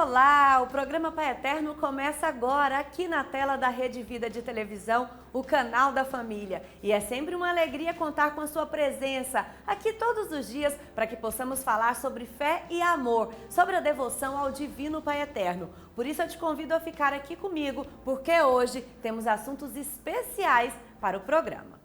Olá! O programa Pai Eterno começa agora aqui na tela da Rede Vida de Televisão, o canal da família. E é sempre uma alegria contar com a sua presença aqui todos os dias para que possamos falar sobre fé e amor, sobre a devoção ao Divino Pai Eterno. Por isso eu te convido a ficar aqui comigo, porque hoje temos assuntos especiais para o programa.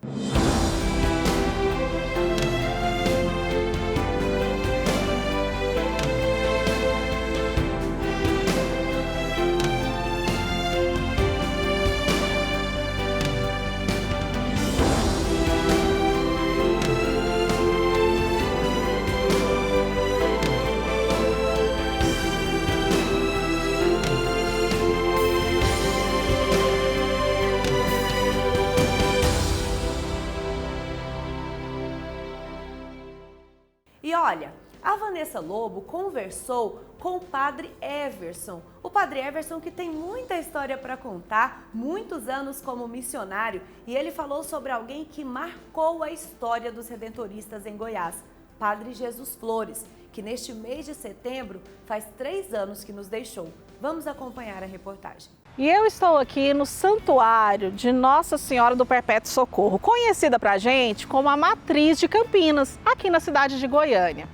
E olha, a Vanessa Lobo conversou com o Padre Everson. O Padre Everson que tem muita história para contar, muitos anos como missionário, e ele falou sobre alguém que marcou a história dos redentoristas em Goiás, Padre Jesus Flores, que neste mês de setembro faz 3 anos que nos deixou. Vamos acompanhar a reportagem. E eu estou aqui no Santuário de Nossa Senhora do Perpétuo Socorro, conhecida pra gente como a Matriz de Campinas, aqui na cidade de Goiânia.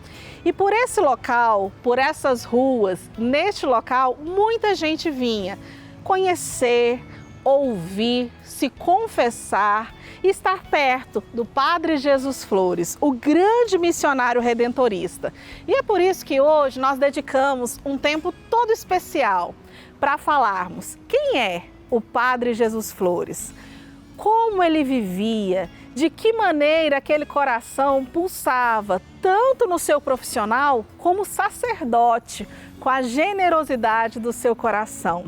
E por esse local, por essas ruas, neste local, muita gente vinha conhecer, ouvir, se confessar e estar perto do Padre Jesus Flores, o grande missionário redentorista. E é por isso que hoje nós dedicamos um tempo todo especial para falarmos quem é o Padre Jesus Flores, como ele vivia, de que maneira aquele coração pulsava, tanto no seu profissional como sacerdote, com a generosidade do seu coração.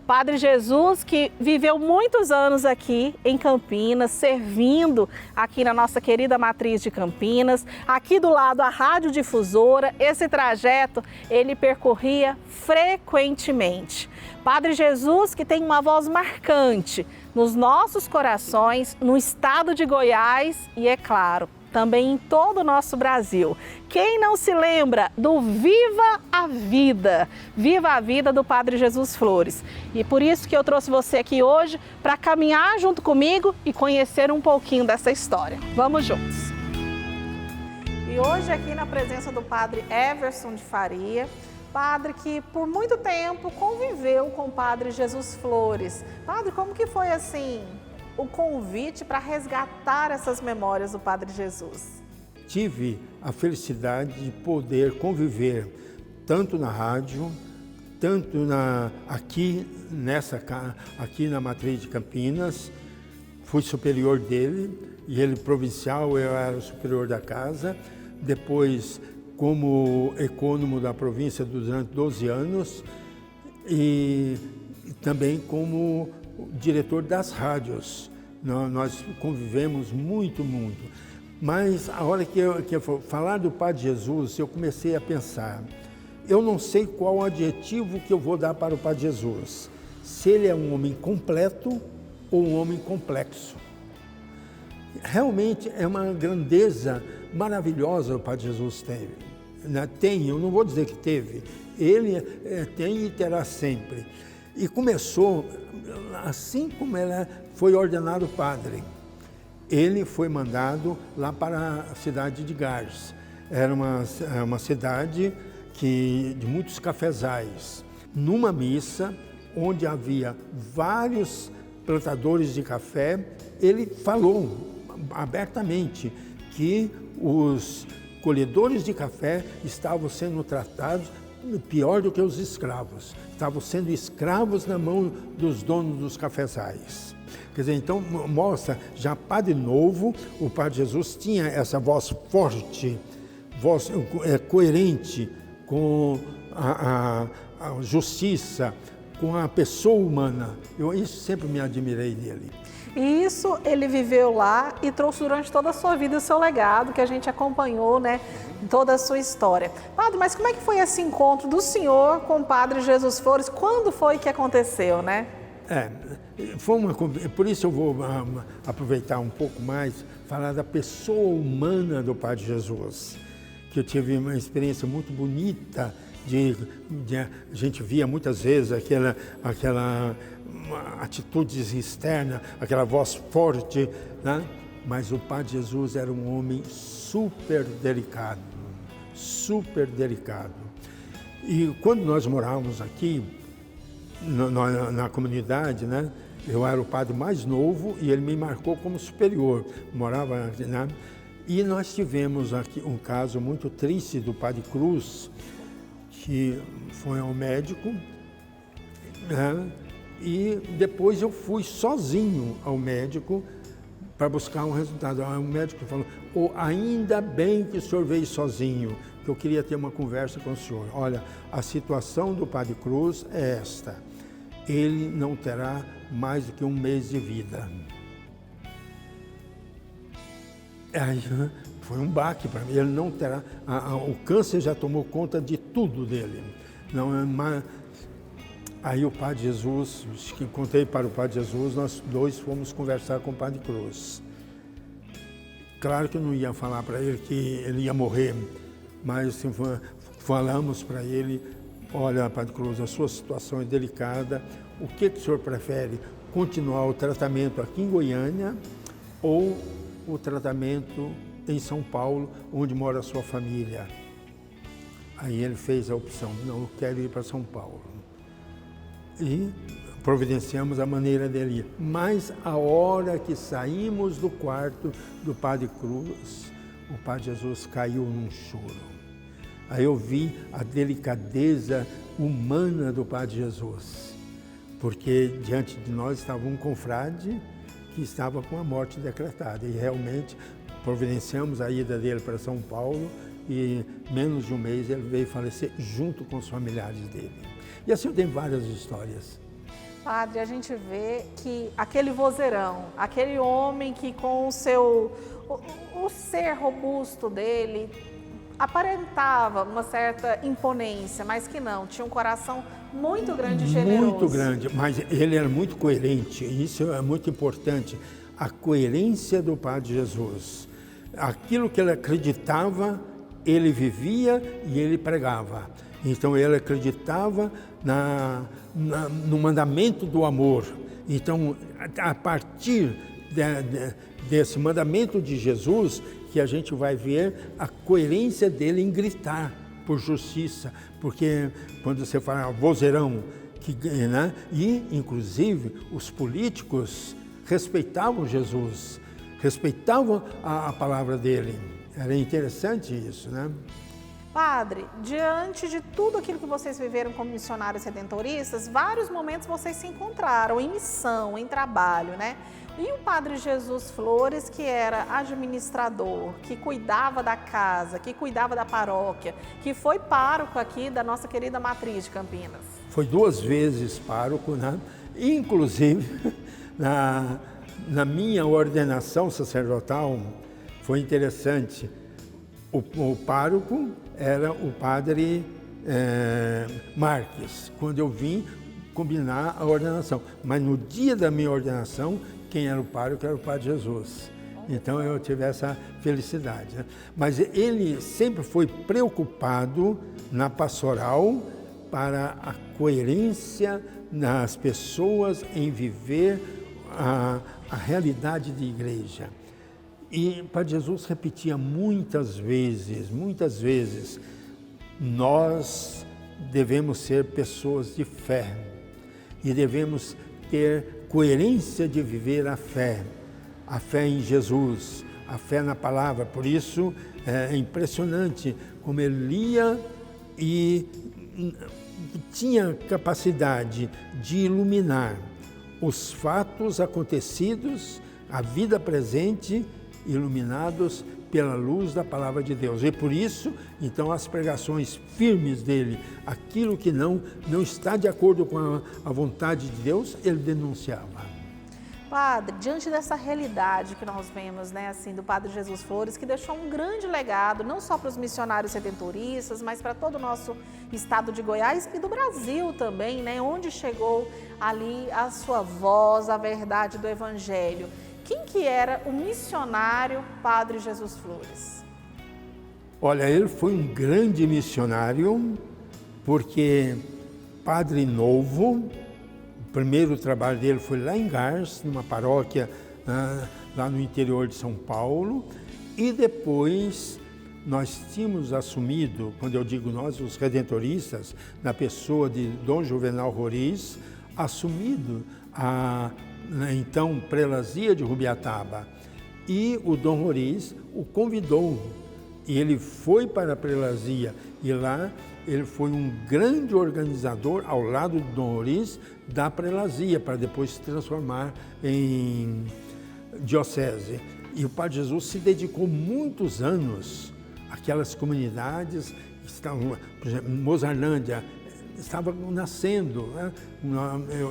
Padre Jesus, que viveu muitos anos aqui em Campinas, servindo aqui na nossa querida Matriz de Campinas, aqui do lado a radiodifusora, esse trajeto ele percorria frequentemente. Padre Jesus, que tem uma voz marcante nos nossos corações, no estado de Goiás e, é claro, também em todo o nosso Brasil. Quem não se lembra do Viva a Vida do Padre Jesus Flores. E por isso que eu trouxe você aqui hoje para caminhar junto comigo e conhecer um pouquinho dessa história. Vamos juntos! E hoje aqui na presença do Padre Everson de Faria, padre que por muito tempo conviveu com o Padre Jesus Flores. Padre, como que foi assim o convite para resgatar essas memórias do Padre Jesus? Tive a felicidade de poder conviver tanto na rádio, tanto aqui na Matriz de Campinas. Fui superior dele e ele provincial, eu era o superior da casa. Depois, como ecônomo da província durante 12 anos e também como diretor das rádios. Nós convivemos muito. Mas a hora que eu for falar do Padre Jesus, eu comecei a pensar, eu não sei qual adjetivo que eu vou dar para o Padre Jesus. Se ele é um homem completo ou um homem complexo. Realmente é uma grandeza maravilhosa o Padre Jesus teve. Tem, eu não vou dizer que teve, ele tem e terá sempre. E começou, assim como ele foi ordenado padre, ele foi mandado lá para a cidade de Gars. Era uma cidade de muitos cafezais. Numa missa, onde havia vários plantadores de café, ele falou abertamente que os colhedores de café estavam sendo tratados pior do que os escravos. Estavam sendo escravos na mão dos donos dos cafezais. Quer dizer, então mostra, já padre novo, o Padre Jesus tinha essa voz forte, voz coerente com a justiça, com a pessoa humana. Isso sempre me admirei dele. E isso ele viveu lá e trouxe durante toda a sua vida o seu legado, que a gente acompanhou, né, toda a sua história. Padre, mas como é que foi esse encontro do senhor com o Padre Jesus Flores? Quando foi que aconteceu, né? Por isso eu vou aproveitar um pouco mais, falar da pessoa humana do Padre Jesus, que eu tive uma experiência muito bonita a gente via muitas vezes aquela atitude externa, aquela voz forte, né? Mas o Padre Jesus era um homem super delicado, super delicado. E quando nós morávamos aqui, na comunidade, né? Eu era o padre mais novo e ele me marcou como superior. Morava, né? E nós tivemos aqui um caso muito triste do Padre Cruz, que foi ao médico, né? E depois eu fui sozinho ao médico para buscar um resultado. O médico falou, ainda bem que o senhor veio sozinho, que eu queria ter uma conversa com o senhor. Olha, a situação do Padre Cruz é esta, ele não terá mais do que 1 mês de vida. Aí, foi um baque para mim, ele não terá, o câncer já tomou conta de tudo dele. Não, aí o Padre Jesus, que contei para o Padre Jesus, nós dois fomos conversar com o Padre Cruz. Claro que eu não ia falar para ele que ele ia morrer, mas assim, falamos para ele, olha, Padre Cruz, a sua situação é delicada, o que o senhor prefere? Continuar o tratamento aqui em Goiânia ou o tratamento em São Paulo, onde mora a sua família? Aí ele fez a opção, não, eu quero ir para São Paulo. E providenciamos a maneira dele ir. Mas a hora que saímos do quarto do Padre Cruz, o Padre Jesus caiu num choro. Aí eu vi a delicadeza humana do Padre Jesus, porque diante de nós estava um confrade que estava com a morte decretada e realmente providenciamos a ida dele para São Paulo e menos de 1 mês ele veio falecer junto com os familiares dele. E assim eu tenho várias histórias. Padre, a gente vê que aquele vozeirão, aquele homem que com o ser robusto dele aparentava uma certa imponência, mas que não, tinha um coração muito grande e generoso. Muito grande, mas ele era muito coerente, isso é muito importante, a coerência do Padre Jesus. Aquilo que ele acreditava, ele vivia e ele pregava. Então ele acreditava no mandamento do amor. Então, a partir desse mandamento de Jesus, que a gente vai ver a coerência dele em gritar por justiça, porque quando você fala vozeirão, né? E inclusive os políticos respeitavam Jesus, respeitavam a palavra dele. Era interessante isso, né? Padre, diante de tudo aquilo que vocês viveram como missionários redentoristas, vários momentos vocês se encontraram em missão, em trabalho, né? E o Padre Jesus Flores, que era administrador, que cuidava da casa, que cuidava da paróquia, que foi pároco aqui da nossa querida matriz de Campinas. Foi 2 vezes pároco, né? Inclusive, na minha ordenação sacerdotal, foi interessante. O pároco era o Padre Marques, quando eu vim combinar a ordenação. Mas no dia da minha ordenação, quem era o pároco era o Padre Jesus. Então eu tive essa felicidade, né? Mas ele sempre foi preocupado na pastoral para a coerência nas pessoas em viver a realidade de igreja. E Padre Jesus repetia muitas vezes, nós devemos ser pessoas de fé e devemos ter coerência de viver a fé em Jesus, a fé na palavra. Por isso é impressionante como ele lia e tinha capacidade de iluminar os fatos acontecidos, a vida presente, iluminados pela luz da palavra de Deus. E por isso, então, as pregações firmes dele, aquilo que não está de acordo com a vontade de Deus, ele denunciava. Padre, diante dessa realidade que nós vemos, né, assim, do Padre Jesus Flores, que deixou um grande legado, não só para os missionários redentoristas, mas para todo o nosso estado de Goiás e do Brasil também, né, onde chegou ali a sua voz, a verdade do Evangelho. Quem que era o missionário Padre Jesus Flores? Olha, ele foi um grande missionário, porque padre novo, o primeiro trabalho dele foi lá em Gars, numa paróquia lá no interior de São Paulo, e depois nós tínhamos assumido, quando eu digo nós, os redentoristas, na pessoa de Dom Juvenal Roriz, assumido a então prelazia de Rubiataba. E o Dom Roriz o convidou, e ele foi para a prelazia, e lá ele foi um grande organizador, ao lado do Dom Roriz, da prelazia, para depois se transformar em diocese. E o Padre Jesus se dedicou muitos anos àquelas comunidades que estavam, por exemplo, Mozarlândia, estava nascendo, né?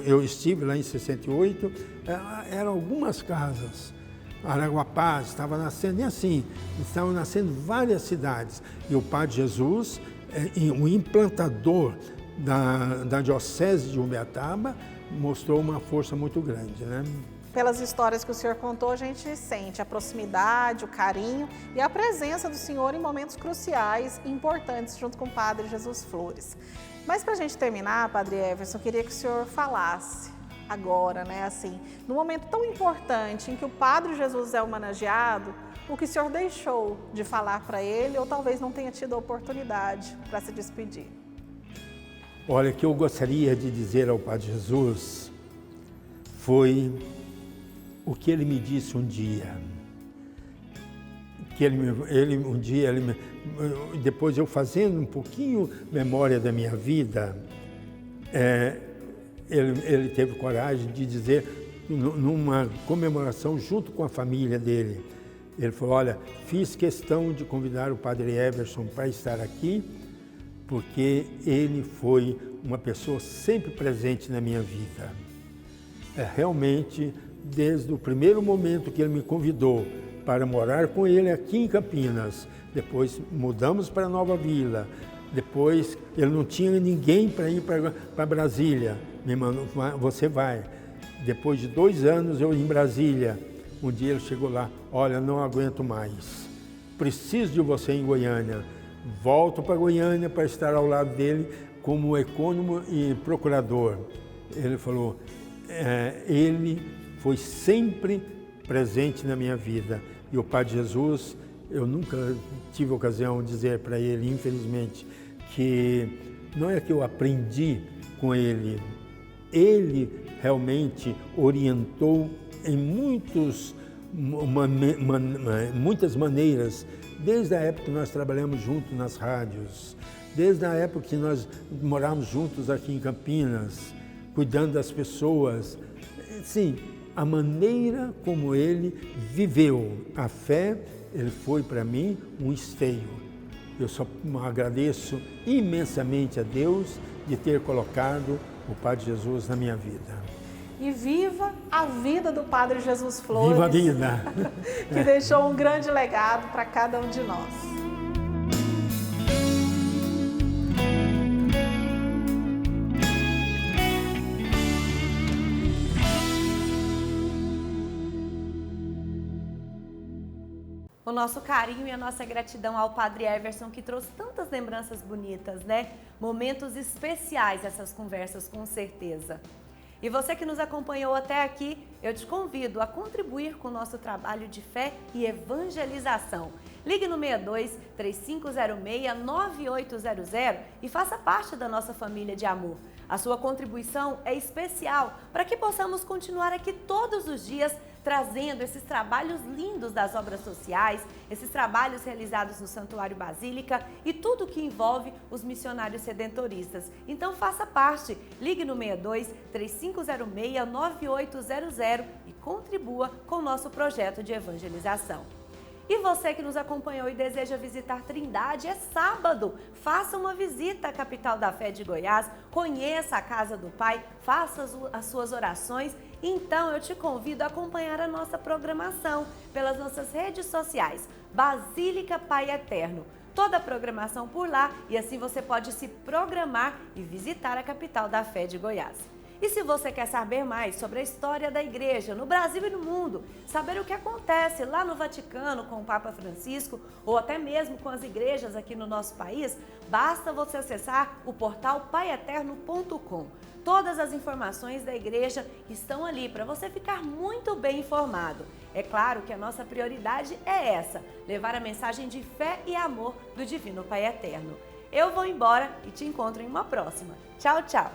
Eu estive lá em 68, eram algumas casas. Araguapá estava nascendo, e assim, estavam nascendo várias cidades. E o Padre Jesus, o implantador da Diocese de Ubiataba, mostrou uma força muito grande, né? Pelas histórias que o senhor contou, a gente sente a proximidade, o carinho e a presença do senhor em momentos cruciais e importantes junto com o Padre Jesus Flores. Mas para a gente terminar, Padre Everson, eu queria que o senhor falasse agora, né, assim, num momento tão importante em que o Padre Jesus é homenageado, o que o senhor deixou de falar para ele ou talvez não tenha tido a oportunidade para se despedir. Olha, o que eu gostaria de dizer ao Padre Jesus foi o que ele me disse um dia. Que depois eu fazendo um pouquinho memória da minha vida, ele teve coragem de dizer, numa comemoração junto com a família dele, ele falou, olha, fiz questão de convidar o Padre Everson para estar aqui, porque ele foi uma pessoa sempre presente na minha vida. Realmente, desde o primeiro momento que ele me convidou para morar com ele aqui em Campinas, depois mudamos para Nova Vila, depois ele não tinha ninguém para ir para Brasília, me mandou, você vai. Depois de 2 anos eu em Brasília, um dia ele chegou lá, olha, não aguento mais, preciso de você em Goiânia, volto para Goiânia para estar ao lado dele como ecônomo e procurador. Ele falou, ele foi sempre presente na minha vida. E o Padre Jesus, eu nunca tive ocasião de dizer para ele, infelizmente, que não é que eu aprendi com ele, ele realmente orientou em muitas maneiras, desde a época que nós trabalhamos juntos nas rádios, desde a época que nós morávamos juntos aqui em Campinas, cuidando das pessoas. Sim, a maneira como ele viveu a fé, ele foi para mim um esteio. Eu só agradeço imensamente a Deus de ter colocado o Padre Jesus na minha vida. E viva a vida do Padre Jesus Flores. Viva a vida! Que deixou um grande legado para cada um de nós. O nosso carinho e a nossa gratidão ao Padre Everson, que trouxe tantas lembranças bonitas, né? Momentos especiais essas conversas, com certeza. E você que nos acompanhou até aqui, eu te convido a contribuir com o nosso trabalho de fé e evangelização. Ligue no 62 3506 9800 e faça parte da nossa família de amor. A sua contribuição é especial para que possamos continuar aqui todos os dias trazendo esses trabalhos lindos das obras sociais, esses trabalhos realizados no Santuário Basílica e tudo que envolve os missionários redentoristas. Então faça parte, ligue no 62 3506 9800 e contribua com o nosso projeto de evangelização. E você que nos acompanhou e deseja visitar Trindade, é sábado. Faça uma visita à capital da fé de Goiás, conheça a casa do Pai, faça as suas orações. Então eu te convido a acompanhar a nossa programação pelas nossas redes sociais, Basílica Pai Eterno. Toda a programação por lá e assim você pode se programar e visitar a capital da fé de Goiás. E se você quer saber mais sobre a história da Igreja no Brasil e no mundo, saber o que acontece lá no Vaticano com o Papa Francisco ou até mesmo com as igrejas aqui no nosso país, basta você acessar o portal paieternoo.com. Todas as informações da Igreja estão ali para você ficar muito bem informado. É claro que a nossa prioridade é essa, levar a mensagem de fé e amor do Divino Pai Eterno. Eu vou embora e te encontro em uma próxima. Tchau, tchau!